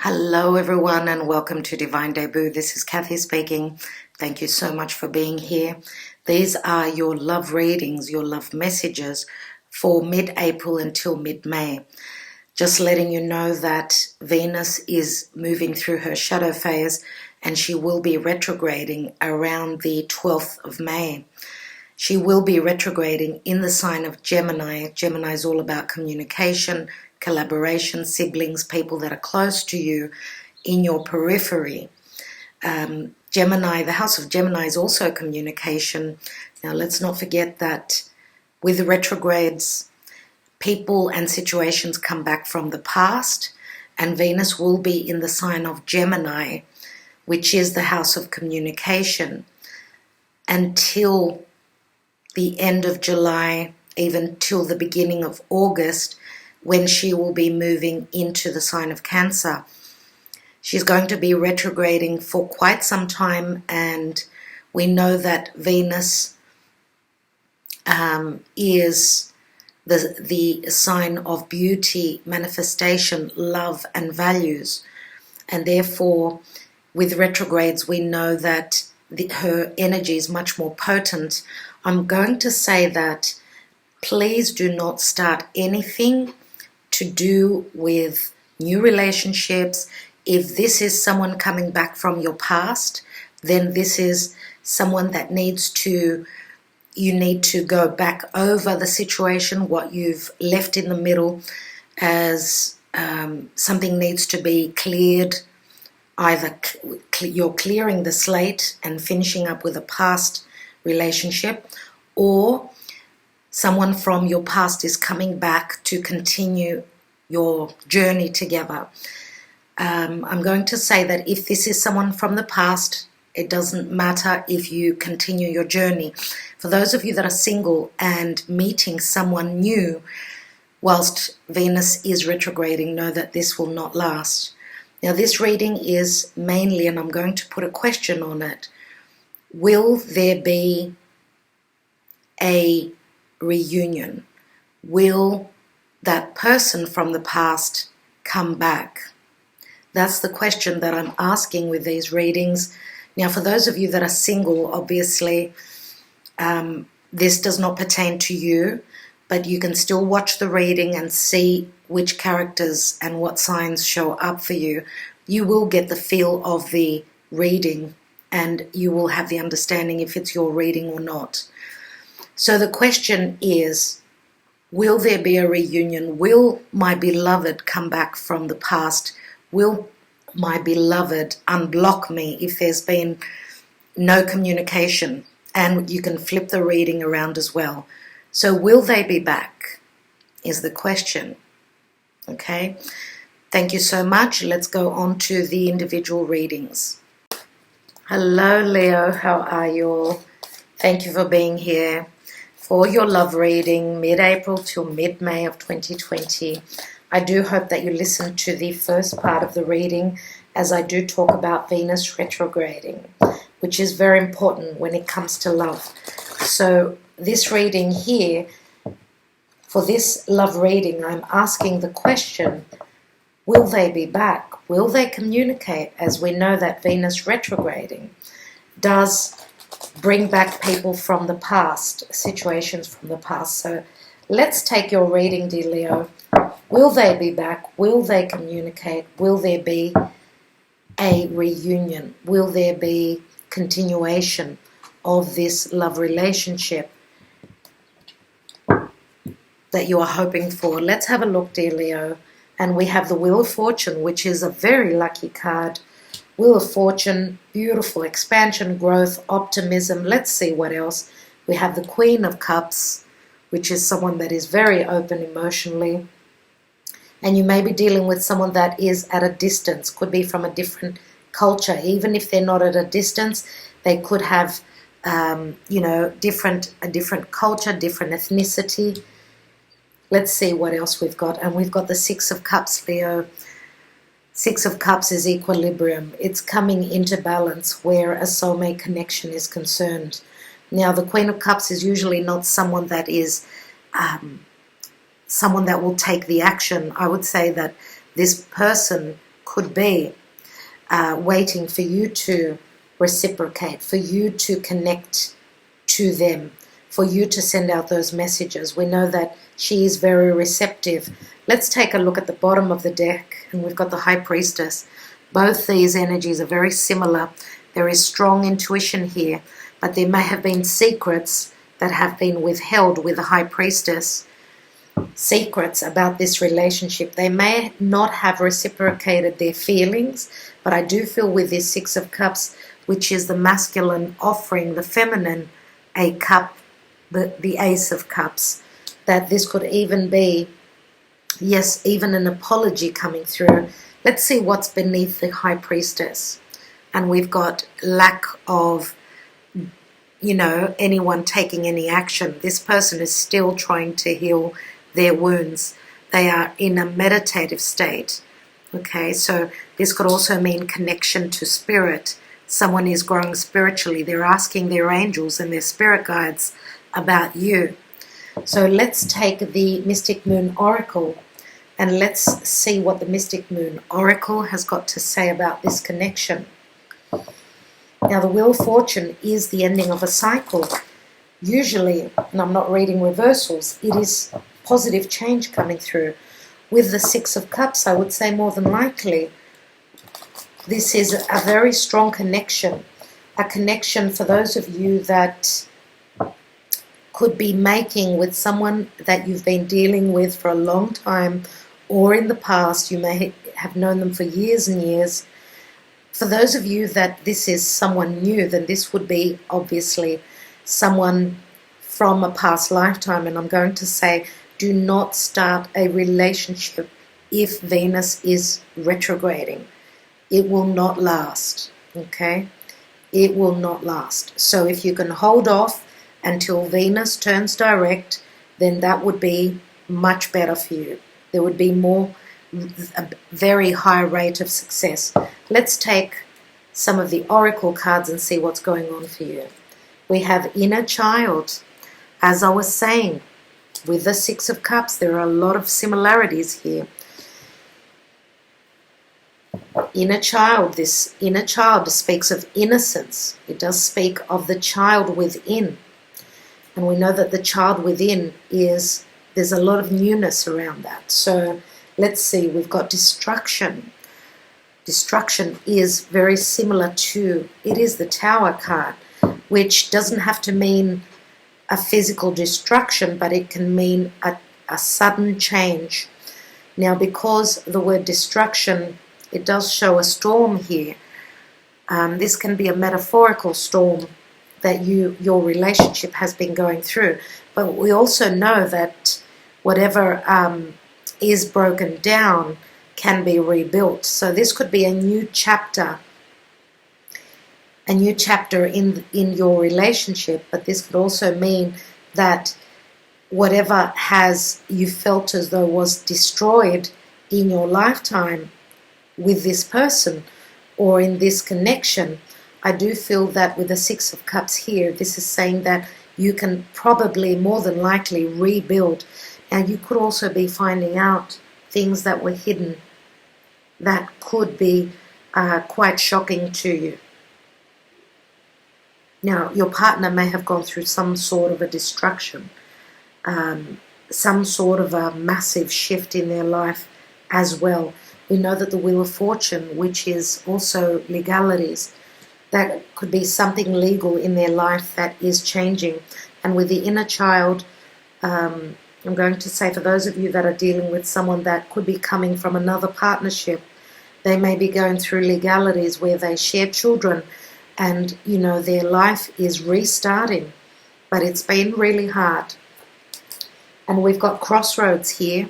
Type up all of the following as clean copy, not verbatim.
Hello everyone and welcome to Divine Debut. This is Kathy speaking. Thank you so much for being here. These are your love readings, your love messages for mid-April until mid-May. Just letting you know that Venus is moving through her shadow phase and she will be retrograding around the 12th of May. She will be retrograding in the sign of Gemini. Gemini is all about communication, collaboration, siblings, people that are close to you in your periphery. Gemini, the house of Gemini is also communication. Now let's not forget that with retrogrades, people and situations come back from the past, and Venus will be in the sign of Gemini, which is the house of communication, until the end of July, even till the beginning of August, when she will be moving into the sign of Cancer. She's going to be retrograding for quite some time, and we know that Venus is the sign of beauty, manifestation, love, and values. And therefore, with retrogrades, we know that her energy is much more potent. I'm going to say that please do not start anything to do with new relationships. If this is someone coming back from your past, then this is someone that you need to go back over the situation, what you've left in the middle, as something needs to be cleared. Either you're clearing the slate and finishing up with a past relationship, or someone from your past is coming back to continue your journey together. I'm going to say that if this is someone from the past, it doesn't matter if you continue your journey. For those of you that are single and meeting someone new whilst Venus is retrograding, know that this will not last. Now this reading is mainly, and I'm going to put a question on it, will there be a reunion? Will that person from the past come back? That's the question that I'm asking with these readings. Now, for those of you that are single, obviously, this does not pertain to you, but you can still watch the reading and see which characters and what signs show up for you. You will get the feel of the reading, and you will have the understanding if it's your reading or not. So the question is, will there be a reunion? Will my beloved come back from the past? Will my beloved unblock me if there's been no communication? And you can flip the reading around as well. So will they be back is the question. Okay? Thank you so much. Let's go on to the individual readings. Hello, Leo. How are you all? Thank you for being here for your love reading, mid-April till mid-May of 2020. I do hope that you listen to the first part of the reading, as I do talk about Venus retrograding, which is very important when it comes to love. So this reading here, for this love reading, I'm asking the question, will they be back? Will they communicate? As we know that Venus retrograding does bring back people from the past, situations from the past. So let's take your reading, dear Leo. Will they be back? Will they communicate? Will there be a reunion? Will there be continuation of this love relationship that you are hoping for? Let's have a look, dear Leo. And we have the Wheel of Fortune, which is a very lucky card. Wheel of Fortune, beautiful expansion, growth, optimism. Let's see what else. We have the Queen of Cups, which is someone that is very open emotionally. And you may be dealing with someone that is at a distance, could be from a different culture. Even if they're not at a distance, they could have, a different culture, different ethnicity. Let's see what else we've got. And we've got the Six of Cups, Leo. Six of Cups is equilibrium. It's coming into balance where a soulmate connection is concerned. Now, the Queen of Cups is usually not someone that is someone that will take the action. I would say that this person could be waiting for you to reciprocate, for you to connect to them, for you to send out those messages. We know that she is very receptive. Let's take a look at the bottom of the deck, and we've got the High Priestess. Both these energies are very similar. There is strong intuition here, but there may have been secrets that have been withheld with the High Priestess. Secrets about this relationship. They may not have reciprocated their feelings, but I do feel with this Six of Cups, which is the masculine offering the feminine a cup, the Ace of Cups, that this could even be, yes, even an apology coming through. Let's see what's beneath the High Priestess. And we've got lack of, anyone taking any action. This person is still trying to heal their wounds. They are in a meditative state. Okay, so this could also mean connection to spirit. Someone is growing spiritually. They're asking their angels and their spirit guides about you. So let's take the Mystic Moon Oracle and let's see what the Mystic Moon Oracle has got to say about this connection. Now, the Wheel of Fortune is the ending of a cycle. Usually, and I'm not reading reversals, it is positive change coming through. With the Six of Cups, I would say more than likely, this is a very strong connection. A connection for those of you that could be making with someone that you've been dealing with for a long time, or in the past, you may have known them for years and years. For those of you that this is someone new, then this would be obviously someone from a past lifetime. And I'm going to say, do not start a relationship if Venus is retrograding. It will not last, okay? It will not last. So if you can hold off until Venus turns direct, then that would be much better for you. There would be a very high rate of success. Let's take some of the oracle cards and see what's going on for you. We have Inner Child. As I was saying, with the Six of Cups, there are a lot of similarities here. Inner child, this inner child speaks of innocence. It does speak of the child within. And we know that the child within there's a lot of newness around that. So let's see, we've got destruction. Destruction is very similar to, it is the Tower card, which doesn't have to mean a physical destruction, but it can mean a sudden change. Now, because the word destruction, it does show a storm here. This can be a metaphorical storm that your relationship has been going through. But we also know that whatever is broken down can be rebuilt. So this could be a new chapter in your relationship, but this could also mean that whatever you felt as though was destroyed in your lifetime with this person or in this connection, I do feel that with the Six of Cups here, this is saying that you can probably, more than likely, rebuild. And you could also be finding out things that were hidden that could be quite shocking to you. Now, your partner may have gone through some sort of a destruction, some sort of a massive shift in their life as well. We know that the Wheel of Fortune, which is also legalities, that could be something legal in their life that is changing. And with the Inner Child, I'm going to say for those of you that are dealing with someone that could be coming from another partnership, they may be going through legalities where they share children and, their life is restarting. But it's been really hard. And we've got crossroads here.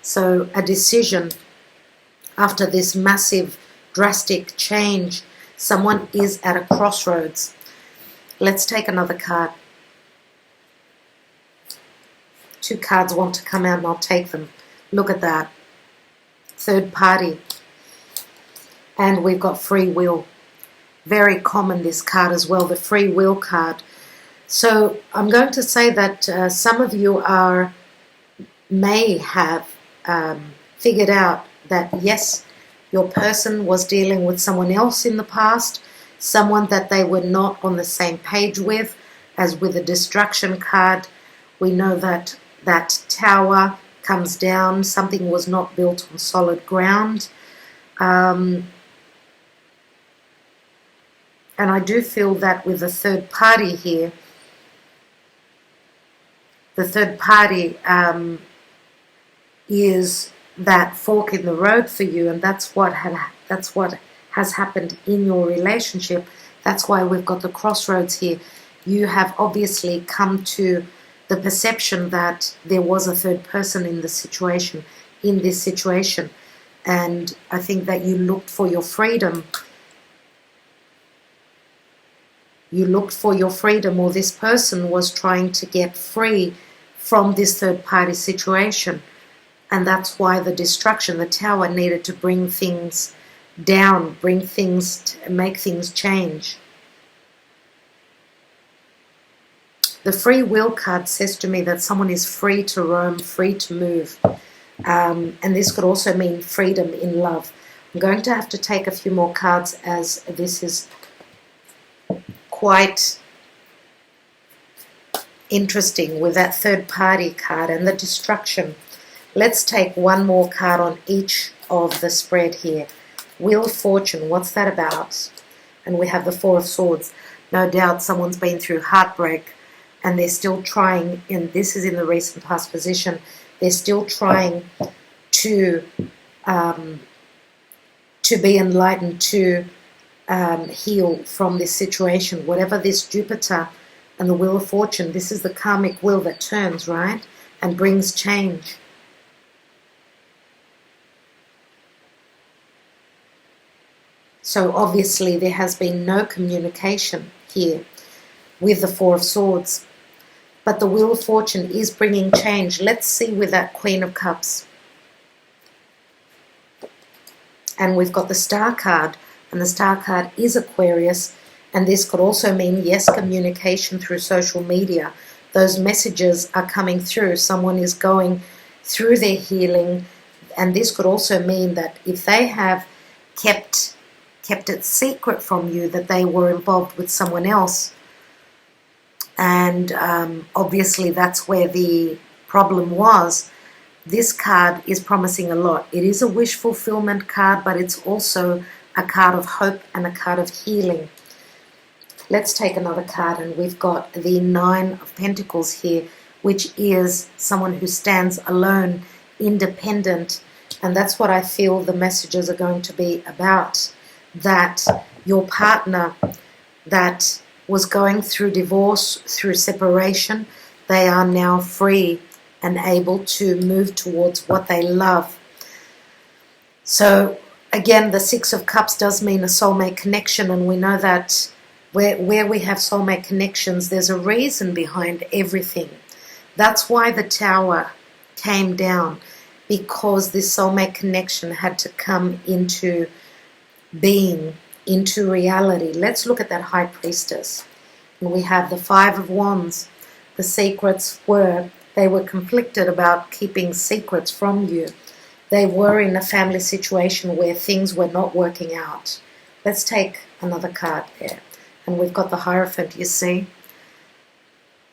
So a decision after this massive, drastic change. Someone is at a crossroads. Let's take another card. 2 cards want to come out and I'll take them. Look at that. Third party. And we've got free will. Very common, this card as well, the free will card. So I'm going to say that some of you may have figured out that, yes, Your person was dealing with someone else in the past, someone that they were not on the same page with. As with the destruction card, we know that that tower comes down. Something was not built on solid ground. And I do feel that with the third party here, the third party is that fork in the road for you, and that's what has happened in your relationship. That's why we've got the crossroads here. You have obviously come to the perception that there was a third person in this situation, and I think that you looked for your freedom. You looked for your freedom, or this person was trying to get free from this third party situation. And that's why the destruction, the tower, needed to bring things down, make things change. The free will card says to me that someone is free to roam, free to move. And this could also mean freedom in love. I'm going to have to take a few more cards, as this is quite interesting with that third party card and the destruction. Let's take one more card on each of the spread here. Wheel of Fortune, what's that about? And we have the Four of Swords. No doubt someone's been through heartbreak, and they're still trying, and this is in the recent past position, they're still trying to be enlightened, to heal from this situation. Whatever this Jupiter and the Wheel of Fortune, this is the karmic wheel that turns, right? And brings change. So obviously there has been no communication here with the Four of Swords. But the Wheel of Fortune is bringing change. Let's see with that Queen of Cups. And we've got the Star card. And the Star card is Aquarius. And this could also mean, yes, communication through social media. Those messages are coming through. Someone is going through their healing. And this could also mean that if they have kept it secret from you that they were involved with someone else, and obviously that's where the problem was. This card is promising a lot. It is a wish fulfillment card, but it's also a card of hope and a card of healing. Let's take another card, and we've got the Nine of Pentacles here, which is someone who stands alone, independent, and that's what I feel the messages are going to be about. That your partner that was going through divorce, through separation, they are now free and able to move towards what they love. So again, the Six of Cups does mean a soulmate connection, and we know that where we have soulmate connections, there's a reason behind everything. That's why the Tower came down, because this soulmate connection had to come into being, into reality. Let's look at that High Priestess. And we have the Five of Wands. The secrets they were conflicted about keeping secrets from you. They were in a family situation where things were not working out. Let's take another card there. And we've got the Hierophant, you see.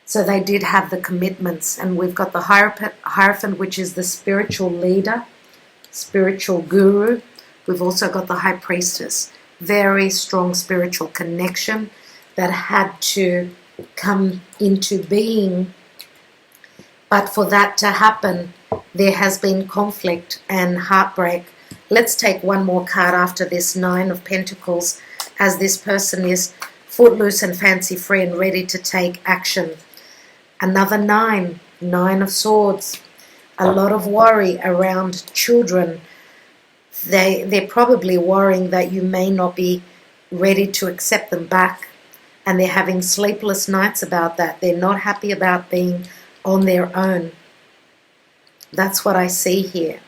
So they did have the commitments. And we've got the Hierophant, which is the spiritual leader, spiritual guru. We've also got the High Priestess. Very strong spiritual connection that had to come into being. But for that to happen, there has been conflict and heartbreak. Let's take one more card after this Nine of Pentacles, as this person is footloose and fancy-free and ready to take action. Another Nine of Swords. A lot of worry around children. They're probably worrying that you may not be ready to accept them back, and they're having sleepless nights about that. They're not happy about being on their own. That's what I see here.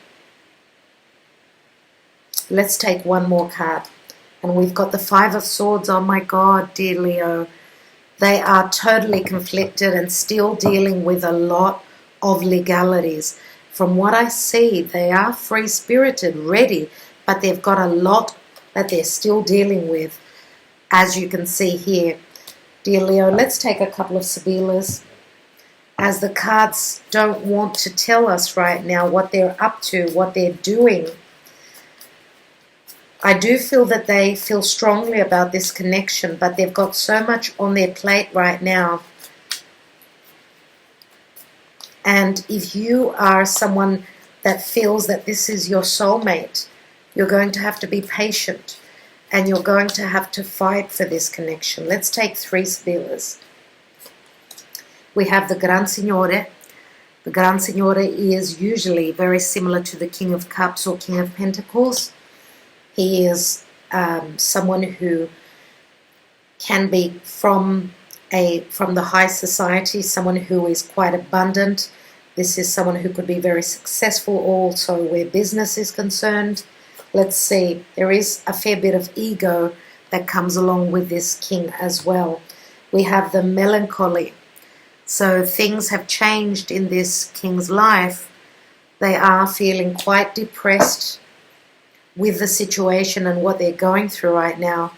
Let's take one more card, and we've got the Five of Swords. Oh my God, dear Leo, they are totally conflicted and still dealing with a lot of legalities. From what I see, they are free-spirited, ready, but they've got a lot that they're still dealing with, as you can see here. Dear Leo, let's take a couple of Sibillas, as the cards don't want to tell us right now what they're up to, what they're doing. I do feel that they feel strongly about this connection, but they've got so much on their plate right now. And if you are someone that feels that this is your soulmate, you're going to have to be patient and you're going to have to fight for this connection. Let's take 3 Sibillas. We have the Gran Signore. The Gran Signore is usually very similar to the King of Cups or King of Pentacles. He is someone who can be from the high society, someone who is quite abundant. This is someone who could be very successful also where business is concerned. Let's see, there is a fair bit of ego that comes along with this king as well. We have the melancholy. So things have changed in this king's life. They are feeling quite depressed with the situation and what they're going through right now.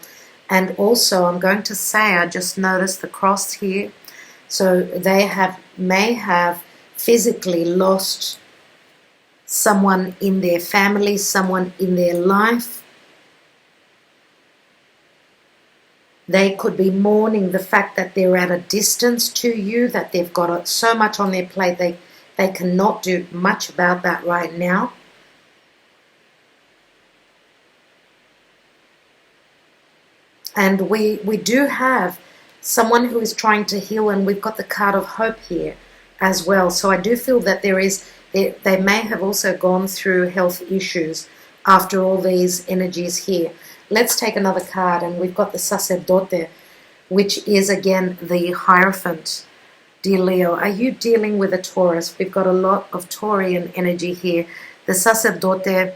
And also, I'm going to say, I just noticed the cross here. So they may have physically lost someone in their family, someone in their life. They could be mourning the fact that they're at a distance to you, that they've got so much on their plate, they cannot do much about that right now. And we do have someone who is trying to heal, and we've got the card of hope here as well. So I do feel that they may have also gone through health issues after all these energies here. Let's take another card, and we've got the Sacerdote, which is again the Hierophant. Dear Leo, are you dealing with a Taurus? We've got a lot of Taurian energy here. The Sacerdote,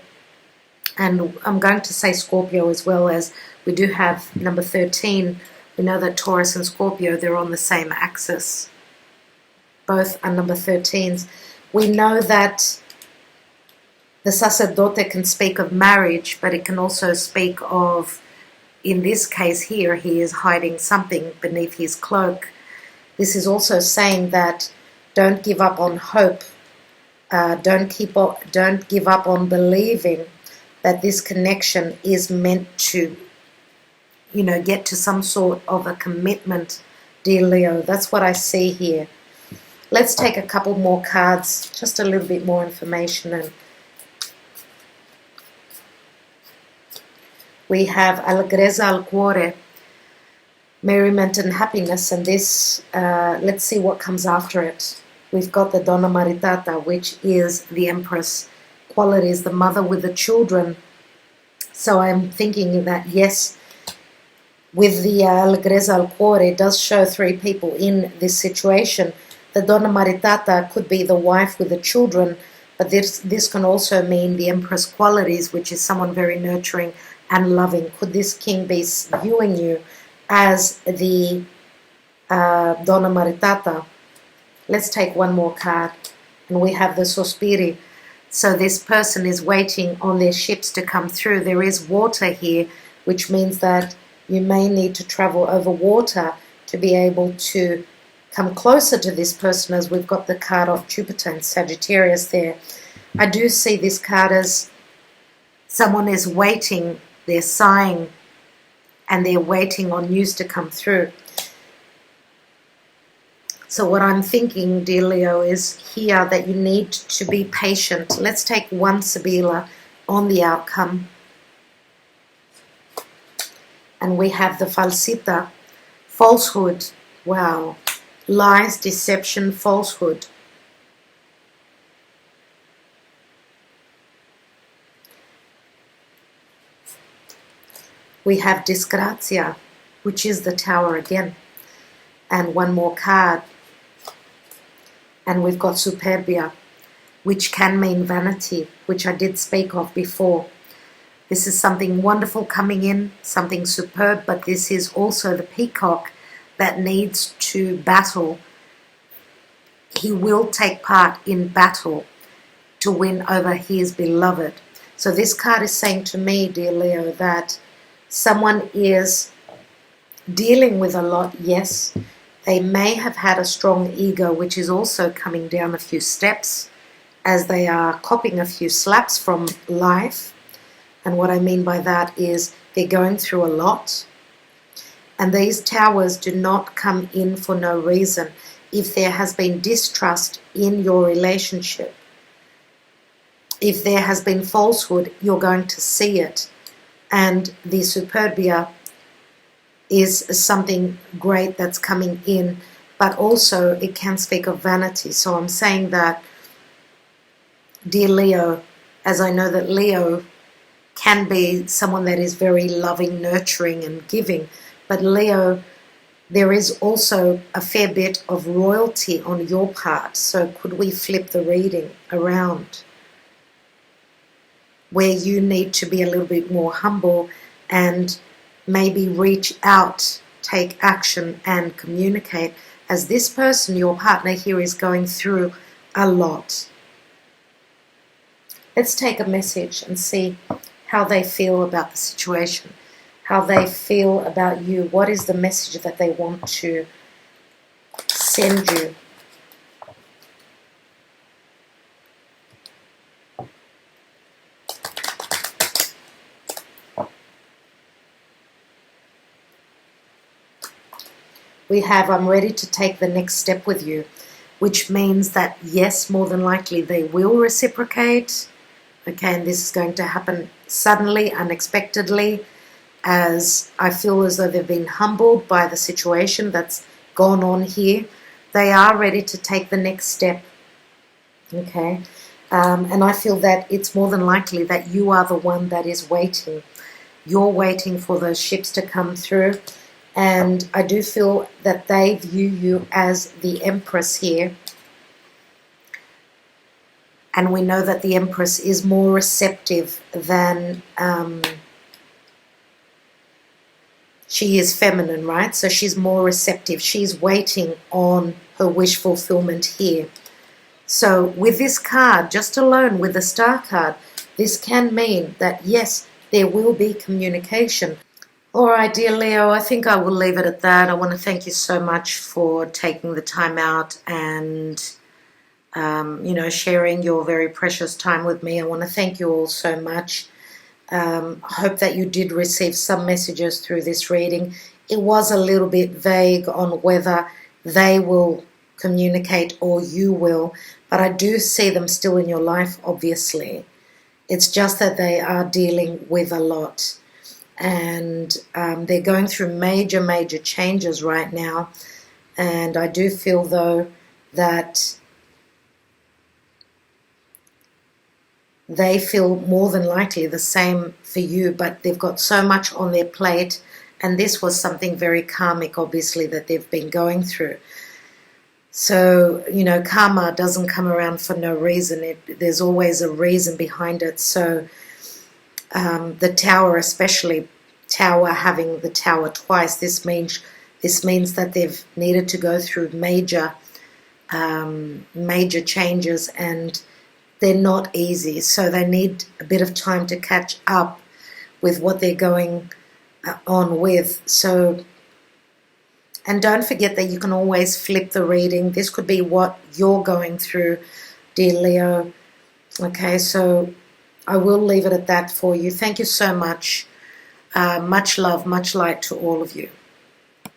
and I'm going to say Scorpio as well, as we do have number 13. We know that Taurus and Scorpio, they're on the same axis. Both are number 13s. We know that the Sacerdote can speak of marriage, but it can also speak of, in this case here, he is hiding something beneath his cloak. This is also saying that don't give up on hope. Don't give up on believing that this connection is meant to, get to some sort of a commitment, dear Leo. That's what I see here. Let's take a couple more cards, just a little bit more information. And we have Allegrezza al Cuore, merriment and happiness, and this, let's see what comes after it. We've got the Donna Maritata, which is the Empress qualities, the mother with the children. So I'm thinking that, yes, with the Allegrezza al Cuore, it does show 3 people in this situation. The Donna Maritata could be the wife with the children, but this can also mean the Empress qualities, which is someone very nurturing and loving. Could this king be viewing you as the Donna Maritata? Let's take one more card, and we have the Sospiri. So this person is waiting on their ships to come through. There is water here, which means that you may need to travel over water to be able to come closer to this person, as we've got the card of Jupiter and Sagittarius there. I do see this card as someone is waiting, they're sighing, and they're waiting on news to come through. So what I'm thinking, dear Leo, is here that you need to be patient. Let's take one Sibilla on the outcome. And we have the Falsita, falsehood. Wow. Lies, deception, falsehood. We have Disgrazia, which is the Tower again. And one more card. And we've got Superbia, which can mean vanity, which I did speak of before. This is something wonderful coming in, something superb, but this is also the peacock that needs to battle. He will take part in battle to win over his beloved. So this card is saying to me, dear Leo, that someone is dealing with a lot, yes. They may have had a strong ego, which is also coming down a few steps as they are copping a few slaps from life. And what I mean by that is they're going through a lot. And these towers do not come in for no reason. If there has been distrust in your relationship, if there has been falsehood, you're going to see it. And the Superbia is something great that's coming in, but also it can speak of vanity. So I'm saying that, dear Leo, as I know that Leo can be someone that is very loving, nurturing, and giving, but Leo, there is also a fair bit of royalty on your part. So could we flip the reading around, where you need to be a little bit more humble and maybe reach out, take action, and communicate, as this person, your partner here, is going through a lot. Let's take a message and see how they feel about the situation, how they feel about you. What is the message that they want to send you? We have, I'm ready to take the next step with you, which means that, yes, more than likely they will reciprocate. Okay, and this is going to happen suddenly, unexpectedly, as I feel as though they've been humbled by the situation that's gone on here. They are ready to take the next step. Okay, and I feel that it's more than likely that you are the one that is waiting. You're waiting for those ships to come through. And I do feel that they view you as the Empress here. And we know that the Empress is more receptive than... she is feminine, right? So she's more receptive. She's waiting on her wish fulfillment here. So with this card, just alone with the Star card, this can mean that, yes, there will be communication. All right, dear Leo, I think I will leave it at that. I want to thank you so much for taking the time out and, sharing your very precious time with me. I want to thank you all so much. I hope that you did receive some messages through this reading. It was a little bit vague on whether they will communicate or you will, but I do see them still in your life, obviously. It's just that they are dealing with a lot. And they're going through major, major changes right now. And I do feel, though, that they feel more than likely the same for you, but they've got so much on their plate. And this was something very karmic, obviously, that they've been going through. So, karma doesn't come around for no reason. There's always a reason behind it. So the Tower, especially Tower, having the Tower twice, this means that they've needed to go through major changes, and they're not easy. So they need a bit of time to catch up with what they're going on with. So, and don't forget that you can always flip the reading. This could be what you're going through, dear Leo. Okay, so I will leave it at that for you. Thank you so much. Much love, much light to all of you.